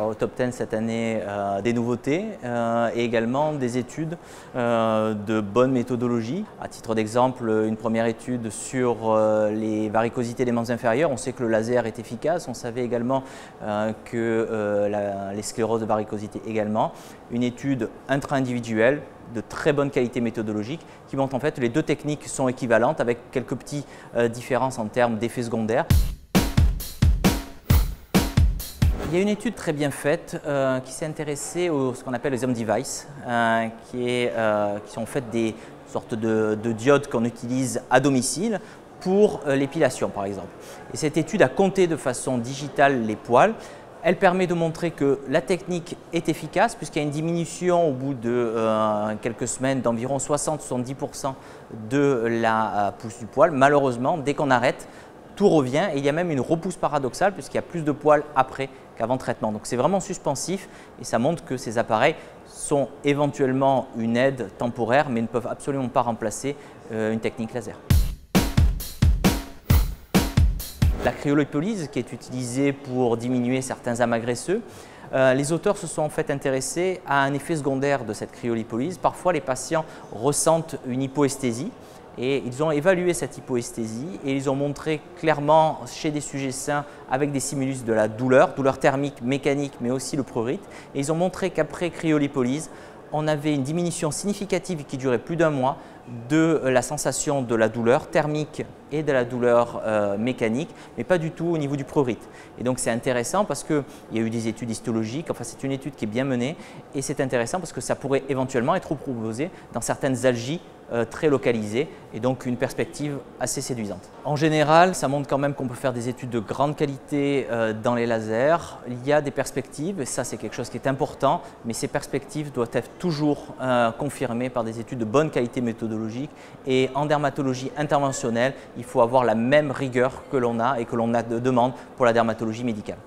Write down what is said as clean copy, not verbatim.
dans le top 10 cette année des nouveautés et également des études de bonne méthodologie. À titre d'exemple, une première étude sur les varicosités des membres inférieurs. On sait que le laser est efficace, on savait également que les scléroses de varicosité également. Une étude intra-individuelle de très bonne qualité méthodologique qui montre en fait que les deux techniques sont équivalentes avec quelques petites différences en termes d'effets secondaires. Il y a une étude très bien faite qui s'est intéressée à ce qu'on appelle les home devices, qui sont en fait des sortes de diodes qu'on utilise à domicile pour l'épilation par exemple. Et cette étude a compté de façon digitale les poils. Elle permet de montrer que la technique est efficace puisqu'il y a une diminution au bout de quelques semaines d'environ 60-70% de la pousse du poil. Malheureusement, dès qu'on arrête, tout revient et il y a même une repousse paradoxale puisqu'il y a plus de poils après qu'avant traitement. Donc c'est vraiment suspensif et ça montre que ces appareils sont éventuellement une aide temporaire mais ne peuvent absolument pas remplacer une technique laser. La cryolipolyse qui est utilisée pour diminuer certains amas graisseux, les auteurs se sont en fait intéressés à un effet secondaire de cette cryolipolyse. Parfois les patients ressentent une hypoesthésie et ils ont évalué cette hypoesthésie et ils ont montré clairement chez des sujets sains avec des stimulus de la douleur thermique, mécanique mais aussi le prurite et ils ont montré qu'après cryolipolyse, on avait une diminution significative qui durait plus d'un mois de la sensation de la douleur thermique et de la douleur mécanique, mais pas du tout au niveau du prurite. Et donc c'est intéressant parce qu'il y a eu des études histologiques, enfin c'est une étude qui est bien menée et c'est intéressant parce que ça pourrait éventuellement être proposé dans certaines algies très localisées et donc une perspective assez séduisante. En général, ça montre quand même qu'on peut faire des études de grande qualité dans les lasers. Il y a des perspectives et ça c'est quelque chose qui est important, mais ces perspectives doivent être toujours confirmées par des études de bonne qualité méthodologique et en dermatologie interventionnelle, il faut avoir la même rigueur que l'on a et que l'on demande pour la dermatologie médicale.